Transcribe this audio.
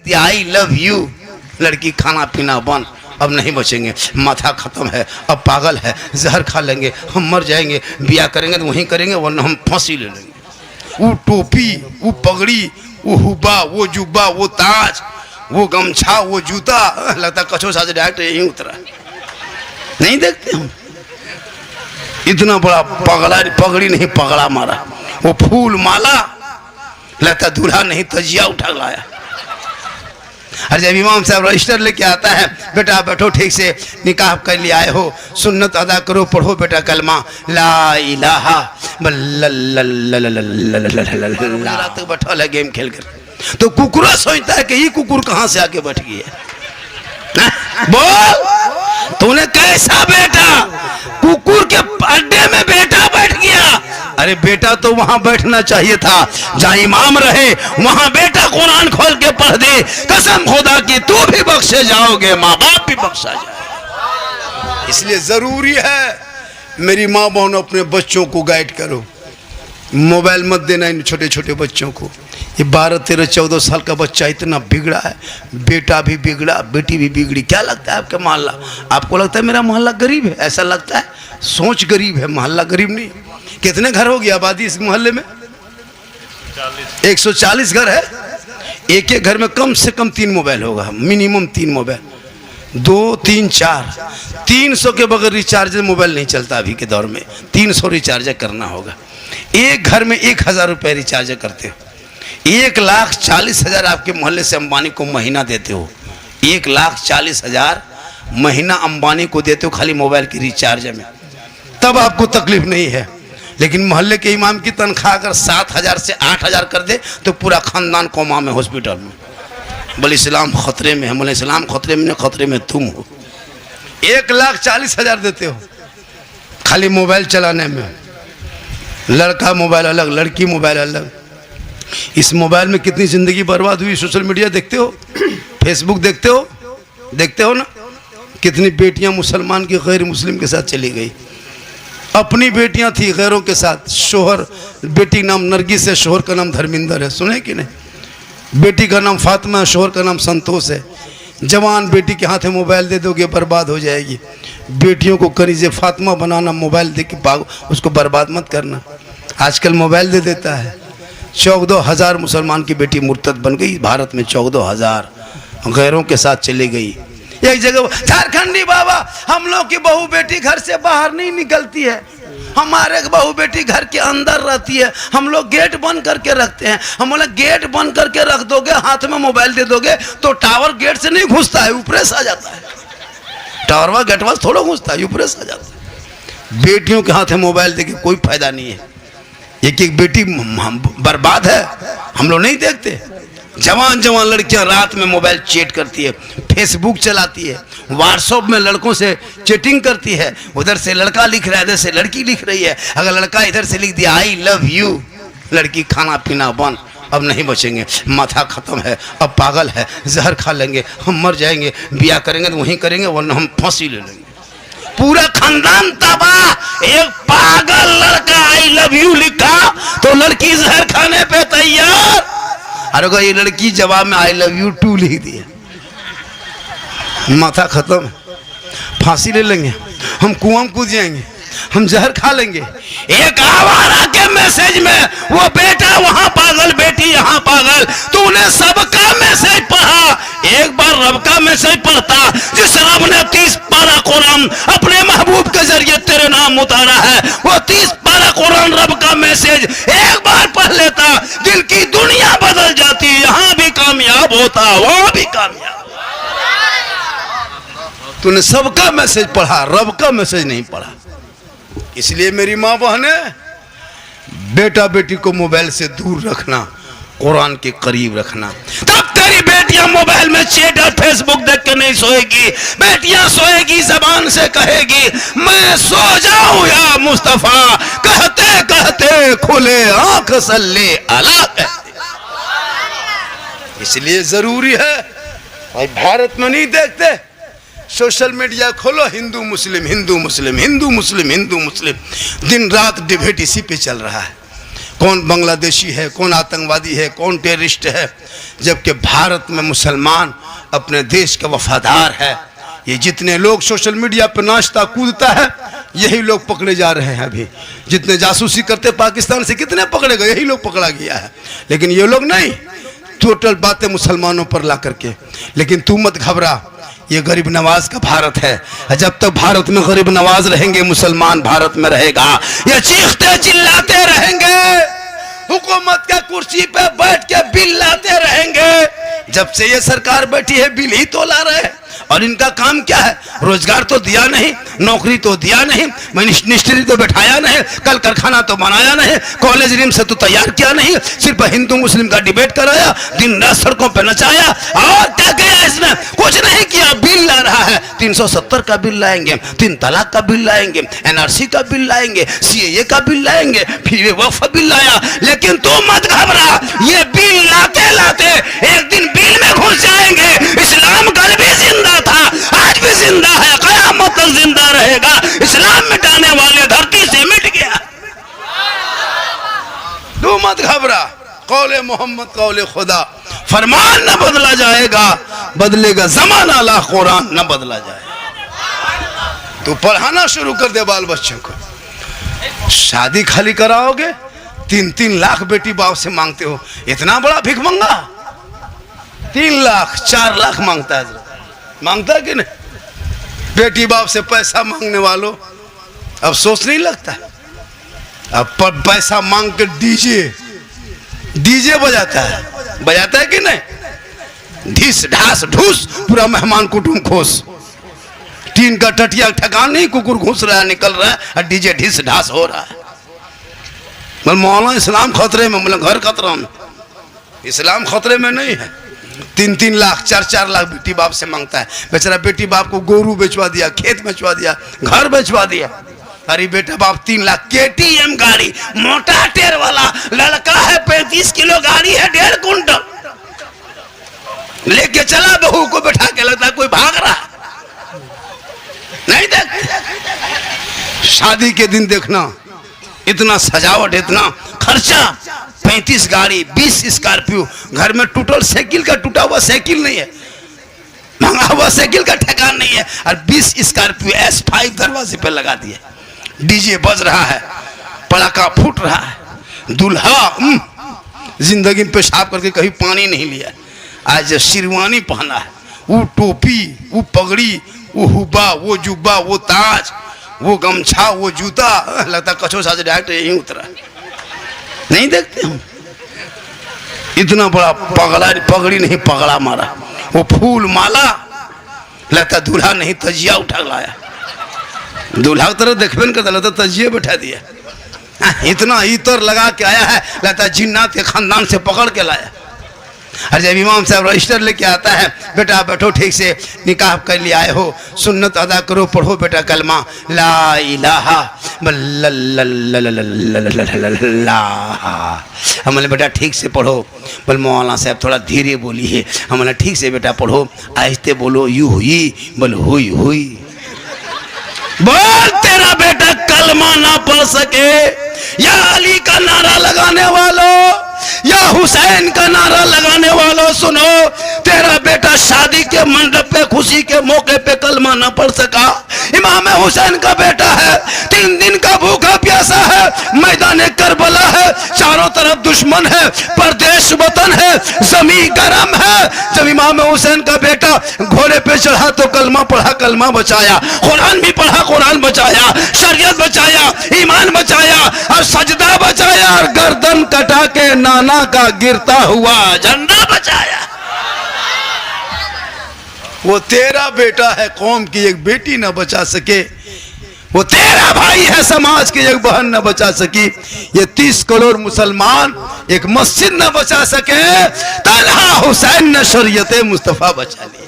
I love you, लड़की खाना पीना बंद, अब नहीं बचेंगे, माथा खत्म है, अब पागल है, जहर खा लेंगे, हम मर जाएंगे, ब्याह करेंगे तो वहीं करेंगे वरना हम फांसी ले लेंगे। वो टोपी, वो पगड़ी, वो हुब्बा, वो जुब्बा, वो ताज, वो गमछा, वो जूता, लगता कछो साथ डायरेक्ट यहीं उतरा। नहीं देखते हम इतना बड़ा पगड़ा, पगड़ी नहीं पगड़ा मारा, वो फूल माला, लगता दूल्हा नहीं तजिया उठा लाया। और जब इमाम साहब रजिस्टर लेके आता है, बेटा बैठो ठीक से, निकाह कर लिए आए हो, सुन्नत अदा करो, पढ़ो बेटा कलमा ला इलाहा तक बैठा है गेम खेल कर। तो कुकुरा सोचता है कि ये कुकुर कहाँ से आके बैठ गई है। बोल तूने कैसा बेटा, कुकुर के अड्डे में बेटा बैठ गया। अरे बेटा तो वहां बैठना चाहिए था जहां इमाम रहे, वहां बेटा कुरान खोल के पढ़ दे, कसम खुदा की तू भी बख्शे जाओगे, माँ बाप भी बख्शा जाए। इसलिए जरूरी है मेरी माँ बहन अपने बच्चों को गाइड करो, मोबाइल मत देना इन छोटे छोटे बच्चों को। ये 12, 13, 14 साल का बच्चा इतना बिगड़ा है, बेटा भी बिगड़ा, बेटी भी बिगड़ी। क्या लगता है आपका मोहल्ला? आपको लगता है मेरा मोहल्ला गरीब है? ऐसा लगता है, सोच गरीब है, मोहल्ला गरीब नहीं। कितने घर हो गया आबादी इस मोहल्ले में? 140 घर है। एक एक घर में कम से कम 3 मोबाइल होगा, मिनिमम 3 मोबाइल, 2, 3, 4, 300 के बगैर रिचार्ज मोबाइल नहीं चलता अभी के दौर में। 300 रिचार्ज करना होगा। एक घर में 1000 रुपये रिचार्ज करते हो, 1,40,000 आपके मोहल्ले से अंबानी को महीना देते हो। 1,40,000 महीना अंबानी को देते हो खाली मोबाइल की रिचार्ज में, तब आपको तकलीफ नहीं है। लेकिन मोहल्ले के इमाम की तनख्वाह अगर 7,000 से 8,000 कर दे तो पूरा खानदान कोमा में, हॉस्पिटल में। बोले इस्लाम खतरे में है। बोले इस्लाम खतरे में नहीं, खतरे में तुम हो। 1,40,000 देते हो खाली मोबाइल चलाने में। लड़का मोबाइल अलग, लड़की मोबाइल अलग। इस मोबाइल में कितनी ज़िंदगी बर्बाद हुई। सोशल मीडिया देखते हो, फेसबुक देखते हो ना, कितनी बेटियां मुसलमान की गैर मुस्लिम के साथ चली गई। अपनी बेटियां थी गैरों के साथ। शोहर, बेटी नाम नरगिस है, शोहर का नाम धर्मिंदर है, सुने कि नहीं? बेटी का नाम फातिमा है, शोहर का नाम संतोष है। जवान बेटी के हाथ में मोबाइल दे दोगे बर्बाद हो जाएगी। बेटियों को कनीज़े फातिमा बनाना, मोबाइल दे के उसको बर्बाद मत करना। आजकल मोबाइल दे देता है। 14,000 मुसलमान की बेटी मुर्तद बन गई भारत में। 14,000 गैरों के साथ चली गई। एक जगह झारखंडी बाबा, हम लोग की बहू बेटी घर से बाहर नहीं निकलती है, हमारे बहू बेटी घर के अंदर रहती है, हम लोग गेट बंद करके रखते हैं। हम बोले गेट बंद करके रख दोगे, हाथ में मोबाइल दे दोगे तो टावर गेट से नहीं घुसता है, ऊपर से आ जाता है। टावर गेट वाला थोड़ा घुसता है, ऊपर से आ जाता है। बेटियों के हाथ में मोबाइल देके कोई फायदा नहीं है। एक एक बेटी बर्बाद है, हम लोग नहीं देखते। जवान जवान लड़कियां रात में मोबाइल चैट करती है, फेसबुक चलाती है, व्हाट्सएप में लड़कों से चैटिंग करती है। उधर से लड़का लिख रहा है, इधर से लड़की लिख रही है। अगर लड़का इधर से लिख दिया आई लव यू, लड़की खाना पीना बंद, अब नहीं बचेंगे, माथा खत्म है, अब पागल है, जहर खा लेंगे, हम मर जाएंगे, ब्याह करेंगे तो वहीं करेंगे वरना हम फांसी ले लेंगे। पूरा खानदान तबाह। एक पागल लड़का आई लव यू लिखा तो लड़की जहर खाने पे तैयार। अरे ये लड़की जवाब में आई लव यू टू लिख दिया, माथा खत्म, फांसी ले लेंगे, हम कुआं में कूद जाएंगे, हम जहर खा लेंगे। एक आवारा के मैसेज में वो बेटा वहां पागल, बेटी यहाँ पागल। तूने सबका मैसेज पढ़ा, एक बार रब का मैसेज पढ़ता जिस रब ने 30 पारा कुरान अपने महबूब के जरिए तेरे नाम उतारा है। वो 30 पारा कुरान रब का मैसेज एक बार पढ़ लेता, दिल की दुनिया बदल जाती। यहाँ भी कामयाब होता, वहां भी कामयाब। तूने सबका मैसेज पढ़ा, रब का मैसेज नहीं पढ़ा। इसलिए मेरी माँ बहने, बेटा बेटी को मोबाइल से दूर रखना, कुरान के करीब रखना। तब तेरी बेटियां मोबाइल में चैट और फेसबुक देख के नहीं सोएगी। बेटियां सोएगी जबान से कहेगी मैं सो जाऊं या मुस्तफा, कहते कहते खुले आंख सल्ले अला कहते। इसलिए जरूरी है, भारत में नहीं देखते, सोशल मीडिया खोलो, हिंदू मुस्लिम हिंदू मुस्लिम हिंदू मुस्लिम हिंदू मुस्लिम, दिन रात डिबेट इसी पे चल रहा है। कौन बांग्लादेशी है, कौन आतंकवादी है, कौन टेररिस्ट है, जबकि भारत में मुसलमान अपने देश का वफादार है। ये जितने लोग सोशल मीडिया पर नाचता कूदता है, यही लोग पकड़े जा रहे हैं। अभी जितने जासूसी करते पाकिस्तान से, कितने पकड़े गए, यही लोग पकड़ा गया है। लेकिन ये लोग नहीं, टोटल बातें मुसलमानों पर ला करके। लेकिन तू मत घबरा, ये गरीब नवाज का भारत है। जब तक भारत में गरीब नवाज रहेंगे, मुसलमान भारत में रहेगा। ये चीखते चिल्लाते रहेंगे, हुकूमत के कुर्सी पे बैठ के बिल लाते रहेंगे। जब से ये सरकार बैठी है, बिल ही तो ला रहे हैं। और इनका काम क्या है? रोजगार तो दिया नहीं, नौकरी तो दिया नहीं, मिनिस्ट्री तो बैठाया नहीं, कल कारखाना तो बनाया नहीं, कॉलेज रिम से तो तैयार किया नहीं, सिर्फ हिंदू मुस्लिम का डिबेट कराया, दिन रात सड़कों पर नचाया। और क्या किया इसने? कुछ नहीं किया। बिल ला रहा है, 370 का बिल लाएंगे, 3 तलाक का बिल लाएंगे, NRC का बिल लाएंगे, CAA का बिल लाएंगे, फिर ये वक्फ बिल लाया। लेकिन तू मत घबरा, ये बिल लाते लाते एक दिन बिल में घुस जाएंगे। इस्लाम कल भी जिंदा था, आज भी जिंदा है, कयामत तक जिंदा रहेगा। इस्लाम मिटाने वाले धरती से मिट गया। तू मत घबरा, कौले मोहम्मद कौले खुदा, फरमान न बदला जाएगा, बदलेगा जमाना, ला कुरान न बदला जाएगा। तू पढ़ाना शुरू कर दे बाल बच्चों को। शादी खाली कराओगे, 3-3 लाख बेटी बाप से मांगते हो। इतना बड़ा भिख मंगा, 3 लाख 4 लाख मांगता है। मांगता है कि नहीं? बेटी बाप से पैसा मांगने वालों, अब सोच नहीं लगता। अब पैसा मांग के डीजे बजाता है कि नहीं? ढीस ढास ढूस, पूरा मेहमान कुटुंब खोस। टीन का टटिया ठकान नहीं, कुकुर घुस रहा है, निकल रहा है, और डीजे ढीस ढास हो रहा है। मौलाना इस्लाम खतरे में, मतलब घर खतरा में, इस्लाम खतरे में नहीं है। 3-3 लाख 4-4 लाख बेटी बाप से मांगता है। बेचारा बेटी बाप को गोरू बेचवा दिया, खेत बेचवा दिया, घर बेचवा दिया। अरे बेटा बाप 3 लाख KTM गाड़ी, मोटा टेर वाला लड़का है, 35 किलो गाड़ी है, 1.5 कुंटल लेके चला, बहू को बैठा के, लगता है कोई भाग रहा नहीं। देख, शादी के दिन देखना, इतना सजावट, इतना खर्चा, 35 गाड़ी, 20 स्कॉर्पियो, घर में टूटल साइकिल का, टूटा हुआ साइकिल नहीं है, महंगा हुआ साइकिल का ठेकान नहीं है, और 20 स्कॉर्पियो S5 दरवाजे पे लगा दिए। डीजे बज रहा है, पटाखा फूट रहा है। दूल्हा जिंदगी में पेशाब करके कभी पानी नहीं लिया, आज शेरवानी पहना है, वो टोपी, वो पगड़ी, वो हुब्बा, वो जुब्बा, वो ताज, वो गमछा, वो जूता, लगता कछो साज डायरेक्ट यहीं उतरा। नहीं देखते हम? इतना बड़ा पगड़ी नहीं, पगड़ा मारा, वो फूल माला, लगता दूल्हा नहीं तजिया उठा लाया। दूल्हा की तरफ देखबे नहीं करता, लगता तजिए बैठा दिया। इतना इतर लगा के आया है, लगता जिन्नात के खानदान से पकड़ के लाया। और जब इमाम साहब रजिस्टर लेके आता है, बेटा बैठो, ठीक से निकाह कर लिए आए हो, सुन्नत अदा करो, पढ़ो बेटा कलमा ला इलाहा हमने बेटा ठीक से पढ़ो। बोल मौलाना साहब थोड़ा धीरे बोलिए। हमने ठीक से बेटा पढ़ो, आहिस्ते बोलो, यू हुई, बोल हुई हुई। बोल तेरा बेटा कलमा ना पढ़ सके, या अली का नारा लगाने वालों, या हुसैन का नारा लगाने वालों, सुनो, तेरा बेटा शादी के मंडप पे, खुशी के मौके पे कलमा ना पढ़ सका। इमाम हुसैन का बेटा है, 3 दिन का भूखा प्यासा है, मैदान करबला है, चारों तरफ दुश्मन है, परदेश वतन है, जमीन गरम है। जब इमाम हुसैन का बेटा घोड़े पे चढ़ा तो कलमा पढ़ा, कलमा बचाया, कुरान भी पढ़ा, कुरान बचाया, शरीयत बचाया, ईमान बचाया, और सजदा बचाया, और गर्दन कटा के नाना का गिरता हुआ झंडा बचाया। वो तेरा बेटा है, कौम की एक बेटी न बचा सके। वो तेरा भाई है, समाज की एक बहन न बचा सकी। ये 30 करोड़ मुसलमान एक मस्जिद न बचा सके, तन्हा हुसैन ने शरीयत मुस्तफा बचा लिया।